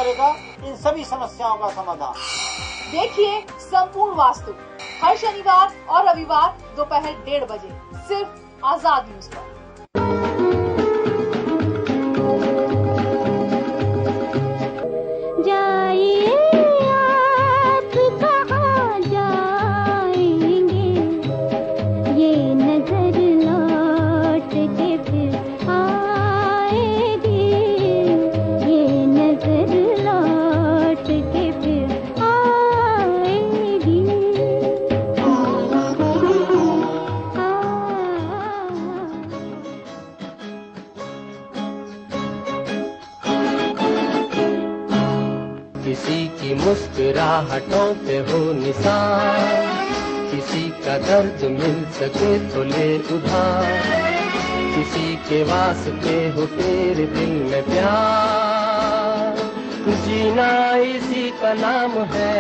करेगा इन सभी समस्याओं का समाधान। देखिए संपूर्ण वास्तु हर शनिवार और रविवार दोपहर 1:30 बजे सिर्फ आजाद न्यूज पर। किसी की मुस्कुराहटों पे हो निशान, किसी का दर्द मिल सके तो ले उधार, किसी के वास्ते हो तेरे दिल में प्यार, जीना इसी का नाम है।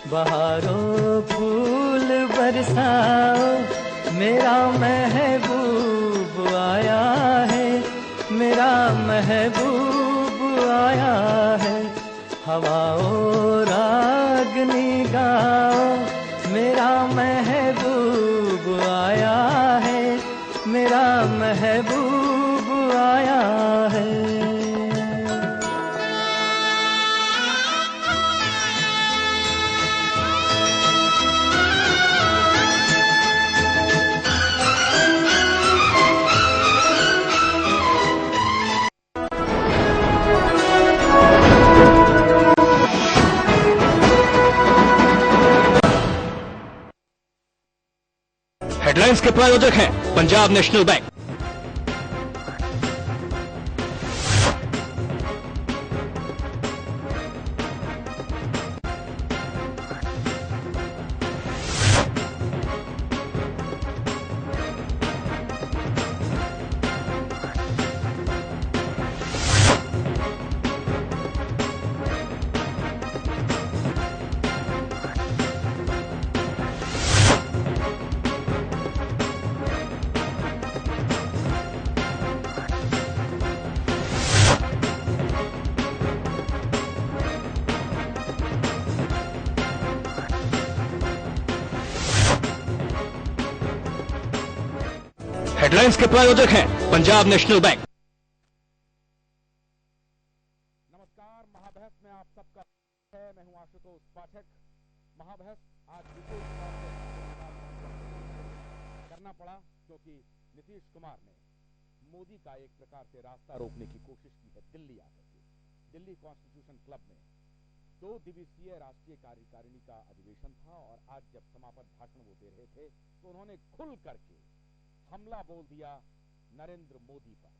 बहारों फूल बरसाओ, मेरा महबूब आया है, मेरा महबूब आया है। हवाओं रागनी गाओ, मेरा महबूब आया है, मेरा महबूब आया है। हेडलाइंस के प्रायोजक हैं पंजाब नेशनल बैंक। हेडलाइंस के प्रायोजक हैं पंजाब नेशनल बैंक। नमस्कार, महाबहस में आप सबका है। मैं हूं आशुतोष पाठक। महाबहस आज विशेष तौर से करना पड़ा क्योंकि नीतीश कुमार ने मोदी का एक प्रकार से रास्ता रोकने की कोशिश की है दिल्ली आकर के। दिल्ली कॉन्स्टिट्यूशन क्लब में 2 दिवसीय राष्ट्रीय कार्यकारिणी का अधिवेशन था और आज जब समापन भाषण वो दे रहे थे तो उन्होंने खुल करके हमला बोल दिया नरेंद्र मोदी पर।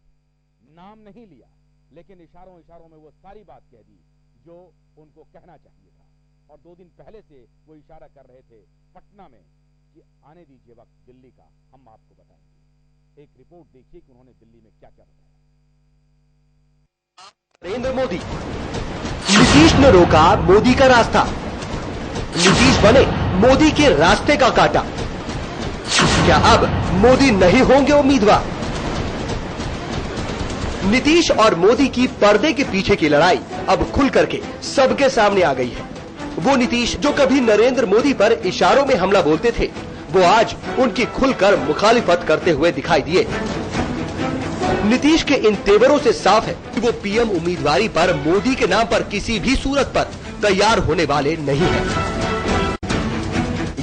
नाम नहीं लिया लेकिन इशारों इशारों में वो सारी बात कह दी जो उनको कहना चाहिए था। और 2 दिन पहले से वो इशारा कर रहे थे पटना में कि आने दीजिए वक्त दिल्ली का, हम आपको बताएंगे। एक रिपोर्ट देखिए कि उन्होंने दिल्ली में क्या क्या बताया। नरेंद्र मोदी, नीतीश ने रोका मोदी का रास्ता, नीतीश बने मोदी के रास्ते का कांटा। क्या अब मोदी नहीं होंगे उम्मीदवार? नीतीश और मोदी की पर्दे के पीछे की लड़ाई अब खुल करके सबके सामने आ गई है। वो नीतीश जो कभी नरेंद्र मोदी पर इशारों में हमला बोलते थे, वो आज उनकी खुलकर मुखालिफत करते हुए दिखाई दिए। नीतीश के इन तेवरों से साफ है कि वो पीएम उम्मीदवारी पर मोदी के नाम पर किसी भी सूरत पर तैयार होने वाले नहीं हैं।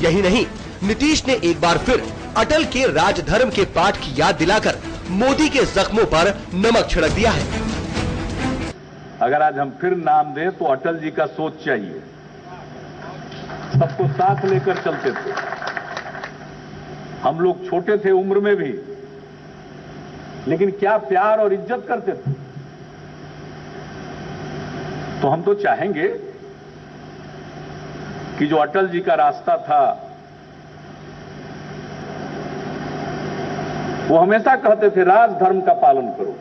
यही नहीं, नीतीश ने एक बार फिर अटल के राजधर्म के पाठ की याद दिलाकर मोदी के जख्मों पर नमक छिड़क दिया है। अगर आज हम फिर नाम दें तो अटल जी का सोच चाहिए। सबको साथ लेकर चलते थे, हम लोग छोटे थे उम्र में भी, लेकिन क्या प्यार और इज्जत करते थे। तो हम तो चाहेंगे कि जो अटल जी का रास्ता था, वो हमेशा कहते थे राजधर्म का पालन करो।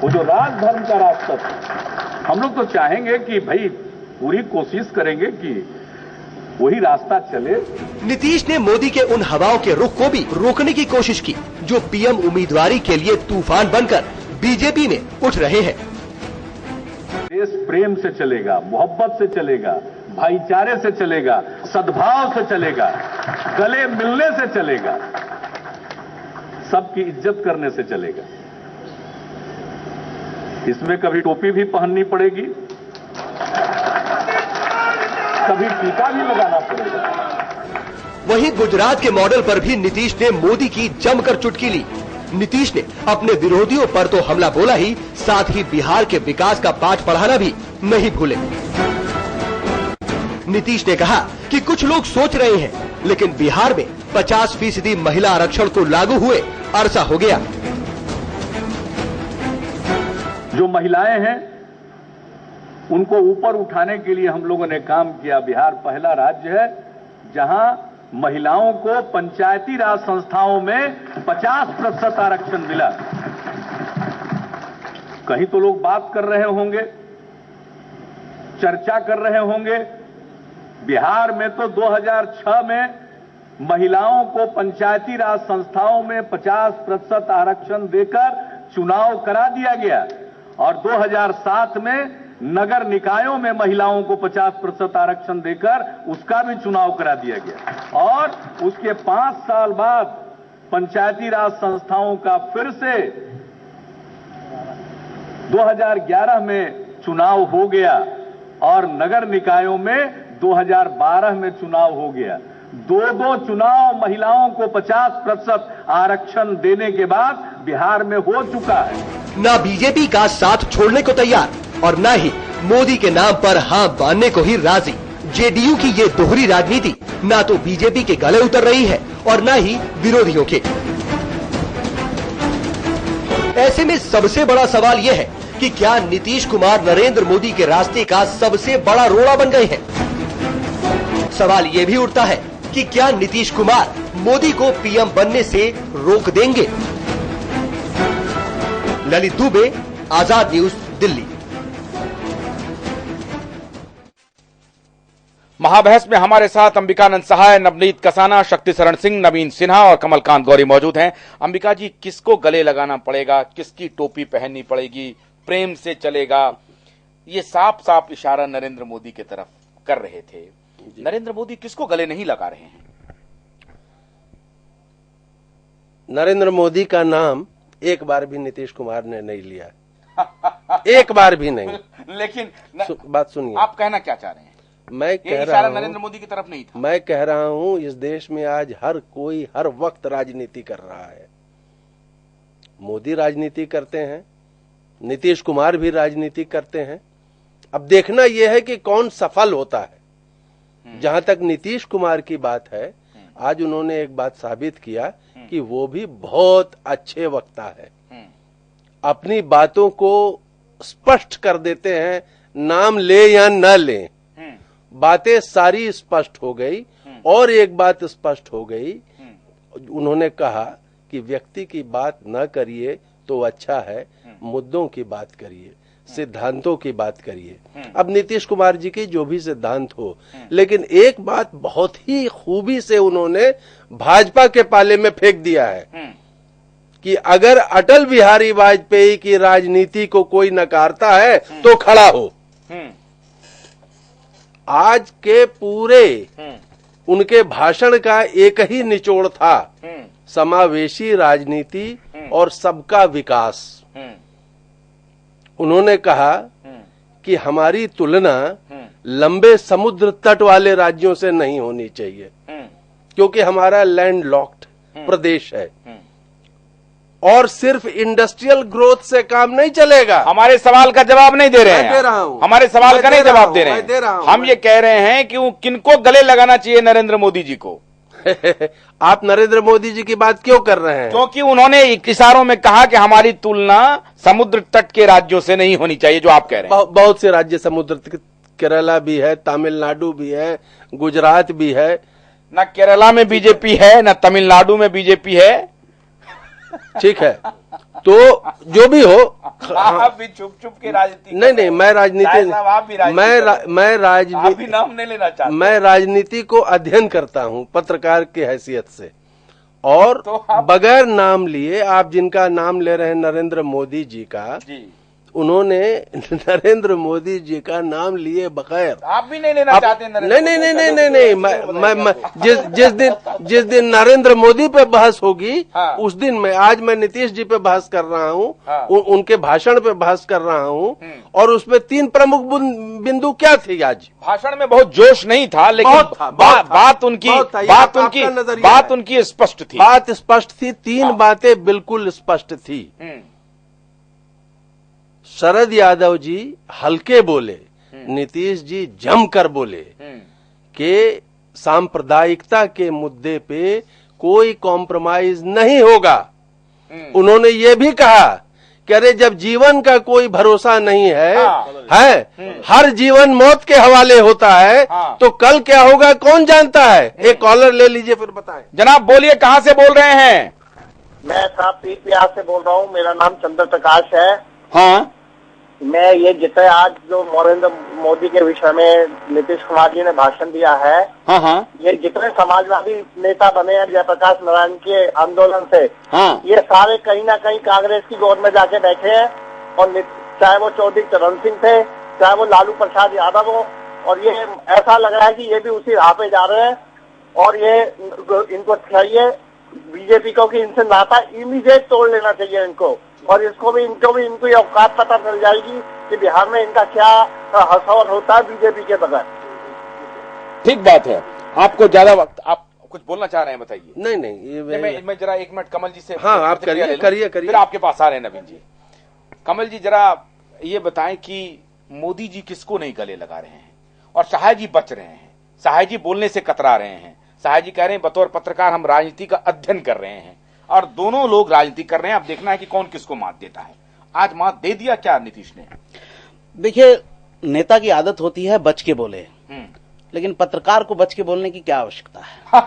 वो जो राजधर्म का रास्ता था, हम लोग तो चाहेंगे कि भाई पूरी कोशिश करेंगे कि वही रास्ता चले। नीतीश ने मोदी के उन हवाओं के रुख को भी रोकने की कोशिश की जो पीएम उम्मीदवारी के लिए तूफान बनकर बीजेपी में उठ रहे हैं। देश प्रेम से चलेगा, मोहब्बत से चलेगा, भाईचारे से चलेगा, सद्भाव से चलेगा, गले मिलने से चलेगा, सबकी इज्जत करने से चलेगा। इसमें कभी टोपी भी पहननी पड़ेगी, कभी टीका भी लगाना पड़ेगा। वहीं गुजरात के मॉडल पर भी नीतीश ने मोदी की जमकर चुटकी ली। नीतीश ने अपने विरोधियों पर तो हमला बोला ही, साथ ही बिहार के विकास का पाठ पढ़ाना भी नहीं भूले। नीतीश ने कहा कि कुछ लोग सोच रहे हैं, लेकिन बिहार में 50% महिला आरक्षण को लागू हुए अरसा हो गया। जो महिलाएं हैं उनको ऊपर उठाने के लिए हम लोगों ने काम किया। बिहार पहला राज्य है जहां महिलाओं को पंचायती राज संस्थाओं में 50% आरक्षण मिला। कहीं तो लोग बात कर रहे होंगे, चर्चा कर रहे होंगे, बिहार में तो 2006 में महिलाओं को पंचायती राज संस्थाओं में 50% आरक्षण देकर चुनाव करा दिया गया और 2007 में नगर निकायों में महिलाओं को 50% आरक्षण देकर उसका भी चुनाव करा दिया गया और उसके 5 साल बाद पंचायती राज संस्थाओं का फिर से 2011 में चुनाव हो गया और नगर निकायों में 2012 में चुनाव हो गया। दो चुनाव महिलाओं को 50% आरक्षण देने के बाद बिहार में हो चुका है। ना बीजेपी का साथ छोड़ने को तैयार और न ही मोदी के नाम पर हाँ बांधने को ही राजी। जेडीयू की ये दोहरी राजनीति ना तो बीजेपी के गले उतर रही है और न ही विरोधियों के। ऐसे में सबसे बड़ा सवाल यह है कि क्या नीतीश कुमार नरेंद्र मोदी के रास्ते का सबसे बड़ा रोड़ा बन गए हैं। सवाल ये भी उठता है कि क्या नीतीश कुमार मोदी को पीएम बनने से रोक देंगे। ललित दुबे, आजाद न्यूज, दिल्ली। महाबहस में हमारे साथ अंबिकानंद सहाय, नवनीत कसाना, शक्ति शरण सिंह, नवीन सिन्हा और कमलकांत गौरी मौजूद हैं। अंबिका जी, किसको गले लगाना पड़ेगा, किसकी टोपी पहननी पड़ेगी, प्रेम से चलेगा, ये साफ साफ इशारा नरेंद्र मोदी की तरफ कर रहे थे। नरेंद्र मोदी किसको गले नहीं लगा रहे हैं? नरेंद्र मोदी का नाम एक बार भी नीतीश कुमार ने नहीं लिया, एक बार भी नहीं। लेकिन बात सुनिए, आप कहना क्या चाह रहे हैं? मैं कह रहा हूं नरेंद्र मोदी की तरफ नहीं था। मैं कह रहा हूं इस देश में आज हर कोई हर वक्त राजनीति कर रहा है। मोदी राजनीति करते हैं, नीतीश कुमार भी राजनीति करते हैं। अब देखना यह है कि कौन सफल होता है। जहां तक नीतीश कुमार की बात है, आज उन्होंने एक बात साबित किया कि वो भी बहुत अच्छे वक्ता है। अपनी बातों को स्पष्ट कर देते हैं, नाम ले या न ले, बातें सारी स्पष्ट हो गई। और एक बात स्पष्ट हो गई, उन्होंने कहा कि व्यक्ति की बात न करिए तो अच्छा है, मुद्दों की बात करिए, सिद्धांतों की बात करिए। अब नीतीश कुमार जी की जो भी सिद्धांत हो, लेकिन एक बात बहुत ही खूबी से उन्होंने भाजपा के पाले में फेंक दिया है कि अगर अटल बिहारी वाजपेयी की राजनीति को कोई नकारता है तो खड़ा हो। आज के पूरे उनके भाषण का एक ही निचोड़ था, समावेशी राजनीति और सबका विकास। उन्होंने कहा कि हमारी तुलना लंबे समुद्र तट वाले राज्यों से नहीं होनी चाहिए, क्योंकि हमारा लैंड लॉक्ड प्रदेश है और सिर्फ इंडस्ट्रियल ग्रोथ से काम नहीं चलेगा। हमारे सवाल का जवाब नहीं दे रहे हैं। दे रहा हूं, हमारे सवाल का नहीं जवाब दे रहे हैं। हम ये कह रहे हैं कि वो किनको गले लगाना चाहिए नरेंद्र मोदी जी को। आप नरेंद्र मोदी जी की बात क्यों कर रहे हैं? क्योंकि उन्होंने इशारों में कहा कि हमारी तुलना समुद्र तट के राज्यों से नहीं होनी चाहिए, जो आप कह रहे हैं। बहुत से राज्य समुद्र, केरला भी है, तमिलनाडु भी है, गुजरात भी है। न केरला में बीजेपी है, न तमिलनाडु में बीजेपी है। ठीक है, तो जो भी हो, आप भी चुप चुप के राजनीति नहीं, मैं राजनीति, आप भी नाम नहीं लेना चाहते। मैं राजनीति को अध्ययन करता हूं पत्रकार की हैसियत से, और तो बगैर नाम लिए आप जिनका नाम ले रहे हैं नरेंद्र मोदी जी का जी, उन्होंने नरेंद्र मोदी जी का नाम लिए बगैर, आप भी नहीं लेना चाहते? नहीं, मैं जिस दिन नरेंद्र मोदी पे बहस होगी, हाँ। उस दिन आज मैं नीतीश जी पे बहस कर रहा हूँ, हाँ। उनके भाषण पे बहस कर रहा हूँ, और उसमें 3 प्रमुख बिंदु क्या थी? आज भाषण में बहुत जोश नहीं था, लेकिन बात उनकी स्पष्ट थी। बात स्पष्ट थी, 3 बातें बिल्कुल स्पष्ट थी। शरद यादव जी हल्के बोले, नीतीश जी जमकर बोले कि सांप्रदायिकता के मुद्दे पे कोई कॉम्प्रोमाइज नहीं होगा। उन्होंने ये भी कहा कि अरे जब जीवन का कोई भरोसा नहीं है, हर जीवन मौत के हवाले होता है, तो कल क्या होगा कौन जानता है। एक कॉलर ले लीजिए फिर बताएं। जनाब बोलिए, कहां से बोल रहे हैं? मैं साहब पीर बिहार से बोल रहा हूँ। मेरा नाम चंद्र प्रकाश है। हाँ, मैं ये जितने आज जो नरेंद्र मोदी के विषय में नीतीश कुमार जी ने भाषण दिया है, हाँ, ये जितने समाजवादी नेता बने हैं जयप्रकाश नारायण के आंदोलन से, हाँ, ये सारे कहीं ना कहीं कांग्रेस की गोद में जाके बैठे हैं। और चाहे वो चौधरी चरण सिंह थे, चाहे वो लालू प्रसाद यादव हो, और ये ऐसा लग रहा है कि ये भी उसी राह पे जा रहे हैं। और ये इनको चाहिए बीजेपी को कि इनसे नाता इमीडिएट तोड़ लेना चाहिए इनको, और इनको ये औकात पता चल जाएगी कि बिहार में इनका क्या हसौर होता है बीजेपी के बगैर। ठीक बात है। आपको ज्यादा वक्त, आप कुछ बोलना चाह रहे हैं, बताइए। नहीं, मैं जरा 1 मिनट कमल जी से, हाँ, आप करिए। फिर आपके पास आ रहे हैं नवीन जी। कमल जी जरा ये बताएं कि मोदी जी किसको नहीं गले लगा रहे हैं, और शाह जी बच रहे हैं, शाह जी बोलने से कतरा रहे हैं। शाह जी कह रहे हैं बतौर पत्रकार हम राजनीति का अध्ययन कर रहे हैं, और दोनों लोग राजनीति कर रहे हैं। अब देखना है कि कौन किसको मात देता है। आज मात दे दिया क्या नीतीश ने? देखिए, नेता की आदत होती है बच के बोले, लेकिन पत्रकार को बच के बोलने की क्या आवश्यकता है?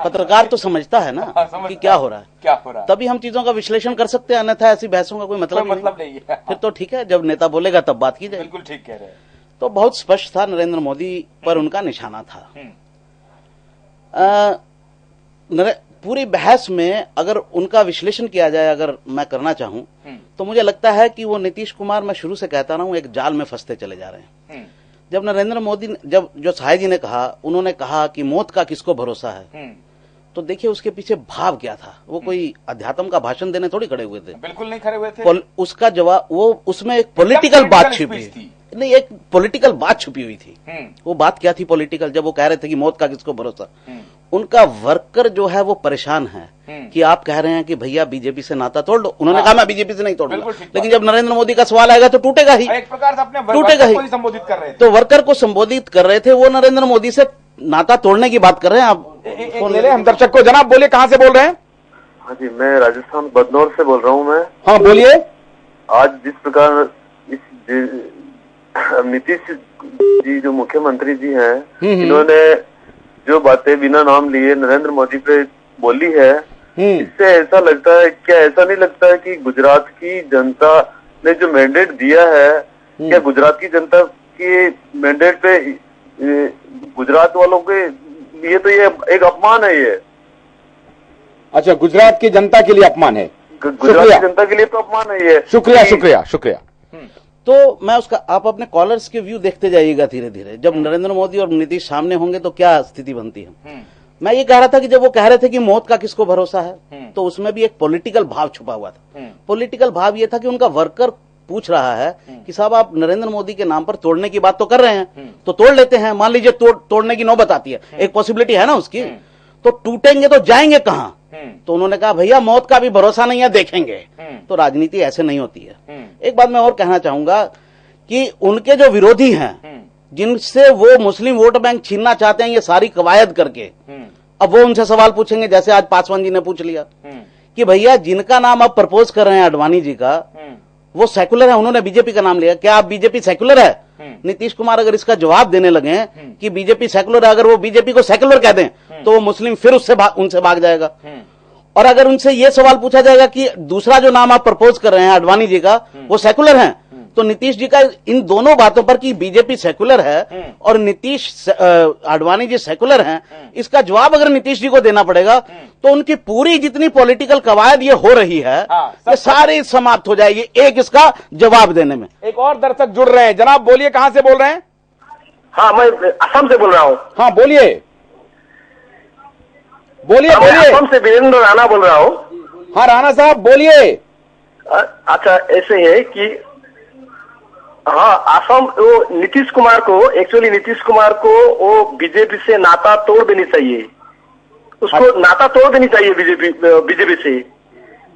पत्रकार तो समझता है ना कि क्या हो रहा है, तभी हम चीजों का विश्लेषण कर सकते हैं, अन्यथा ऐसी बहसों का कोई मतलब नहीं है। फिर तो ठीक है, जब नेता बोलेगा तब बात की जाए। बिल्कुल ठीक कह रहे हैं। तो बहुत स्पष्ट था, नरेंद्र मोदी पर उनका निशाना था। पूरी बहस में अगर उनका विश्लेषण किया जाए, अगर मैं करना चाहूं, तो मुझे लगता है कि वो नीतीश कुमार, मैं शुरू से कहता रहा हूं, एक जाल में फंसते चले जा रहे हैं। जब नरेंद्र मोदी, जब जो शाह जी ने कहा, उन्होंने कहा कि मौत का किसको भरोसा है, तो देखिए उसके पीछे भाव क्या था। वो कोई अध्यात्म का भाषण देने थोड़ी खड़े हुए थे, बिल्कुल नहीं खड़े हुए थे। उसका जवाब, वो उसमें एक पॉलिटिकल बात छुपी थी, नहीं, एक पॉलिटिकल बात छुपी हुई थी। वो बात क्या थी पॉलिटिकल? जब वो कह रहे थे कि मौत का किसको भरोसा, उनका वर्कर जो है वो परेशान है कि आप कह रहे हैं कि भैया बीजेपी से नाता तोड़ लो। उन्होंने कहा मैं बीजेपी से नहीं तोड़ूंगा, लेकिन जब नरेंद्र मोदी का सवाल आएगा तो टूटेगा ही, एक प्रकार से अपने टूटेगा ही। संबोधित कर रहे थे, तो वर्कर को संबोधित कर रहे थे, वो नरेंद्र मोदी से नाता तोड़ने की बात कर रहे हैं। आप ले ले हम दर्शक को। जनाब बोलिए, कहां से बोल रहे हैं? हाँ जी, मैं राजस्थान बदनौर से बोल रहा हूँ। मैं, हाँ बोलिए। आज जिस प्रकार नीतीश जी जो मुख्यमंत्री जी हैं, इन्होंने जो बातें बिना नाम लिए नरेंद्र मोदी पे बोली है, इससे ऐसा लगता है, क्या ऐसा नहीं लगता है कि गुजरात की जनता ने जो मैंडेट दिया है, क्या गुजरात की जनता के मैंडेट पे गुजरात वालों के लिए तो ये एक अपमान है ये। अच्छा, गुजरात की जनता के लिए अपमान है? गुजरात की जनता के लिए तो अपमान है ये। शुक्रिया। तो मैं उसका, आप अपने कॉलर्स के व्यू देखते जाइएगा धीरे धीरे। जब नरेंद्र मोदी और नीतीश सामने होंगे तो क्या स्थिति बनती है। मैं ये कह रहा था कि जब वो कह रहे थे कि मौत का किसको भरोसा है, तो उसमें भी एक पॉलिटिकल भाव छुपा हुआ था। पॉलिटिकल भाव ये था कि उनका वर्कर पूछ रहा है कि साहब आप नरेंद्र मोदी के नाम पर तोड़ने की बात तो कर रहे हैं, तो तोड़ लेते हैं। मान लीजिए तोड़ने की नौबत आती है, एक पॉसिबिलिटी है ना उसकी, तो टूटेंगे तो जाएंगे कहां? तो उन्होंने कहा भैया मौत का भी भरोसा नहीं है, देखेंगे। तो राजनीति ऐसे नहीं होती है। एक बात मैं और कहना चाहूंगा कि उनके जो विरोधी हैं, जिनसे वो मुस्लिम वोट बैंक छीनना चाहते हैं ये सारी कवायद करके, अब वो उनसे सवाल पूछेंगे, जैसे आज पासवान जी ने पूछ लिया कि भैया जिनका नाम आप प्रपोज कर रहे हैं आडवाणी जी का, वो सेकुलर है, उन्होंने बीजेपी का नाम लिया, क्या आप बीजेपी सेकुलर है? नीतीश कुमार अगर इसका जवाब देने लगे कि बीजेपी सेकुलर है, अगर वो बीजेपी को सेकुलर कह दें तो वो मुस्लिम फिर उनसे भाग जाएगा। और अगर उनसे ये सवाल पूछा जाएगा कि दूसरा जो नाम आप प्रपोज कर रहे हैं आडवाणी जी का, वो सेकुलर हैं, तो नीतीश जी का इन दोनों बातों पर कि बीजेपी सेकुलर है और नीतीश आडवाणी जी सेकुलर हैं, इसका जवाब अगर नीतीश जी को देना पड़ेगा तो उनकी पूरी जितनी पॉलिटिकल कवायद ये हो रही है, ये सारी समाप्त हो जाएगी एक इसका जवाब देने में। एक और दर्शक जुड़ रहे हैं, जनाब बोलिए, कहां से बोल रहे हैं? हाँ, मैं असम से बोल रहा हूँ। हाँ बोलिए बोलिए बोलिए। असम से वीरेंद्र राणा बोल रहा हूँ। हाँ राणा साहब बोलिए। अच्छा, ऐसे है कि हाँ, असम वो नीतीश कुमार को वो बीजेपी से नाता तोड़ देनी चाहिए, उसको नाता तोड़ देनी चाहिए बीजेपी से,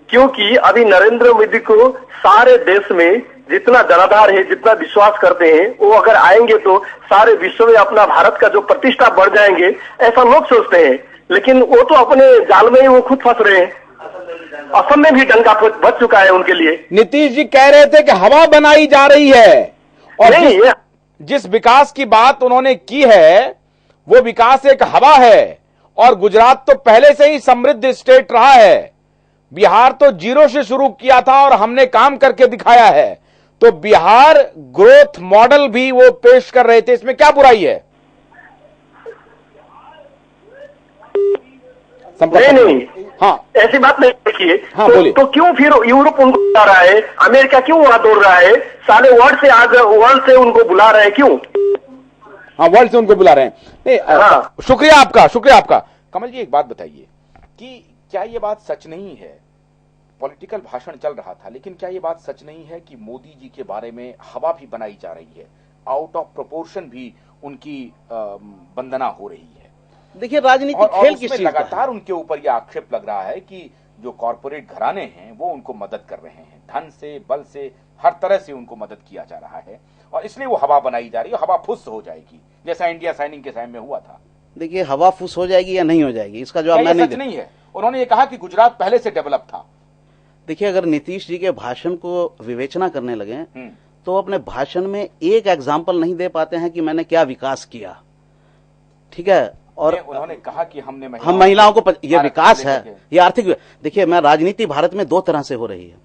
क्योंकि अभी नरेंद्र मोदी को सारे देश में जितना जनाधार है, जितना विश्वास करते हैं, वो अगर आएंगे तो सारे विश्व में अपना भारत का जो प्रतिष्ठा बढ़ जाएंगे, ऐसा लोग सोचते हैं। लेकिन वो तो अपने जाल में ही वो खुद फंस रहे हैं। असम में भी डंका बच चुका है उनके लिए। नीतीश जी कह रहे थे कि हवा बनाई जा रही है, और जिस विकास की बात उन्होंने की है वो विकास एक हवा है, और गुजरात तो पहले से ही समृद्ध स्टेट रहा है, बिहार तो जीरो से शुरू किया था और हमने काम करके दिखाया है, तो बिहार ग्रोथ मॉडल भी वो पेश कर रहे थे, इसमें क्या बुराई है? नहीं, हाँ, ऐसी बात नहीं देखिए। हाँ, तो क्यों फिर यूरोप उनको बुला रहा है, अमेरिका क्यों वहां दौड़ रहा है, सारे वर्ल्ड से उनको बुला रहे हैं, क्यों? हाँ, वर्ल्ड से उनको बुला रहे हैं। हाँ। शुक्रिया आपका। कमल जी एक बात बताइए कि क्या ये बात सच नहीं है, पॉलिटिकल भाषण चल रहा था, लेकिन क्या ये बात सच नहीं है कि मोदी जी के बारे में हवा भी बनाई जा रही है, आउट ऑफ प्रोपोर्शन भी उनकी वंदना हो रही है? देखिए, राजनीतिक खेल किस चीज लगातार उनके ऊपर यह आक्षेप लग रहा है कि जो कॉर्पोरेट घराने हैं वो उनको मदद कर रहे हैं, धन से, बल से, हर तरह से उनको मदद किया जा रहा है, और इसलिए वो हवा बनाई जा रही है, हवा फुस हो जाएगी, जैसा इंडिया साइनिंग के टाइम में हुआ था। देखिए, हवा फुस हो जाएगी या नहीं हो जाएगी, इसका जवाब मैं नहीं है। उन्होंने ये कहा कि गुजरात पहले से डेवलप था। देखिए, अगर नीतीश जी के भाषण को विवेचना करने लगे तो अपने भाषण में एक एग्जाम्पल नहीं दे पाते हैं कि मैंने क्या विकास किया, ठीक है। और उन्होंने कहा कि हम महिलाओं को ये विकास है, ये आर्थिक। देखिए, मैं राजनीति भारत में दो तरह से हो रही है।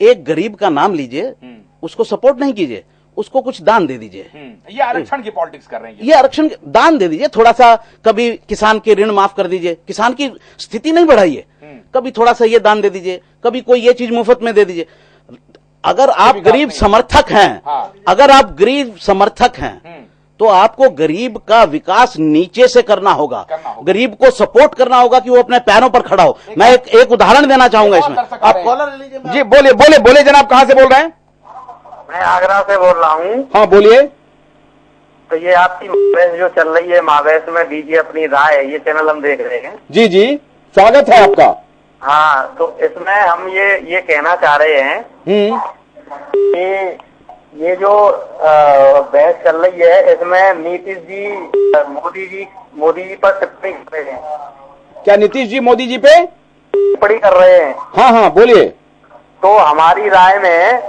एक गरीब का नाम लीजिए, उसको सपोर्ट नहीं कीजिए, उसको कुछ दान दे दीजिए। ये आरक्षण की पॉलिटिक्स कर रहे हैं। ये आरक्षण दान दे दीजिए, थोड़ा सा कभी किसान के ऋण माफ कर दीजिए, किसान की स्थिति नहीं बढ़ाइए, कभी थोड़ा सा ये दान दे दीजिए, कभी कोई ये चीज मुफ्त में दे दीजिए। अगर आप गरीब समर्थक हैं, तो आपको गरीब का विकास नीचे से करना होगा, गरीब को सपोर्ट करना होगा कि वो अपने पैरों पर खड़ा हो। मैं एक उदाहरण देना चाहूंगा इसमें। आप कॉलर ले लीजिए। जी बोलिए जनाब, कहां से बोल रहे हैं? मैं आगरा से बोल रहा हूँ। हाँ बोलिए। तो ये आपकी महाबहस जो चल रही है, महाबहस में दीजिए अपनी राय, ये चैनल हम देख रहे हैं। जी स्वागत है आपका। हाँ, तो इसमें हम ये कहना चाह रहे हैं कि ये जो बहस चल रही है, इसमें नीतीश जी मोदी जी पर टिप्पणी कर रहे हैं। क्या नीतीश जी मोदी जी पे टिप्पणी कर रहे हैं? हाँ बोलिए। तो हमारी राय में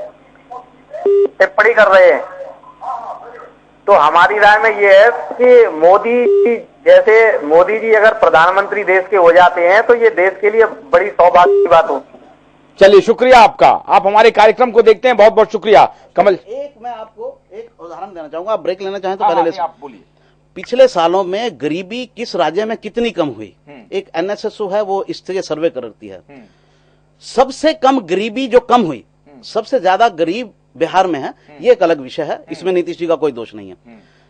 टिप्पणी कर रहे हैं, तो हमारी राय में ये है कि मोदी जी अगर प्रधानमंत्री देश के हो जाते हैं तो ये देश के लिए बड़ी सौभाग्य की बात होगी। चलिए, शुक्रिया आपका, आप हमारे कार्यक्रम को देखते हैं, बहुत बहुत शुक्रिया। कमल, मैं आपको एक उदाहरण देना चाहूंगा, आप ब्रेक लेना चाहें तो पहले आप बोलिए। पिछले सालों में गरीबी किस राज्य में कितनी कम हुई, एक एनएसएसओ है वो इसके सर्वे करती है। सबसे कम गरीबी जो कम हुई, सबसे ज्यादा गरीब बिहार में है, ये एक अलग विषय है, इसमें नीतीश जी का कोई दोष नहीं है।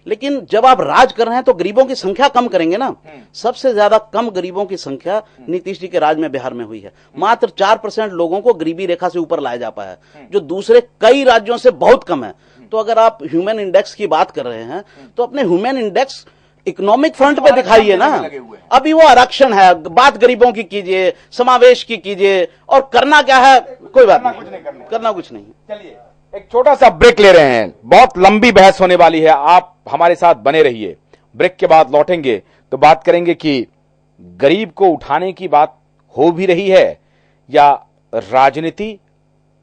लेकिन जब आप राज कर रहे हैं तो गरीबों की संख्या कम करेंगे ना। सबसे ज्यादा कम गरीबों की संख्या नीतीश जी के राज में बिहार में हुई है। मात्र 4% लोगों को गरीबी रेखा से ऊपर लाया जा पाया है, जो दूसरे कई राज्यों से बहुत कम है। तो अगर आप ह्यूमन इंडेक्स की बात कर रहे हैं तो अपने ह्यूमन इंडेक्स इकोनॉमिक फ्रंट पे दिखाइए ना। अभी वो आरक्षण है, बात गरीबों की कीजिए, समावेश की कीजिए, और करना क्या है, कोई बात नहीं, करना कुछ नहीं। चलिए, एक छोटा सा ब्रेक ले रहे हैं, बहुत लंबी बहस होने वाली है, आप हमारे साथ बने रहिए। ब्रेक के बाद लौटेंगे तो बात करेंगे कि गरीब को उठाने की बात हो भी रही है या राजनीति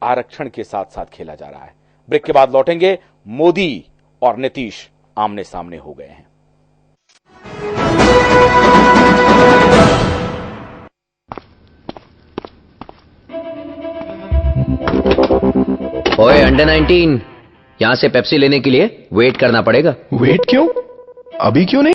आरक्षण के साथ साथ खेला जा रहा है। ब्रेक के बाद लौटेंगे। मोदी और नीतीश आमने सामने हो गए हैं। ओए अंडर 19, यहाँ से पेप्सी लेने के लिए वेट करना पड़ेगा। वेट क्यों? अभी क्यों नहीं?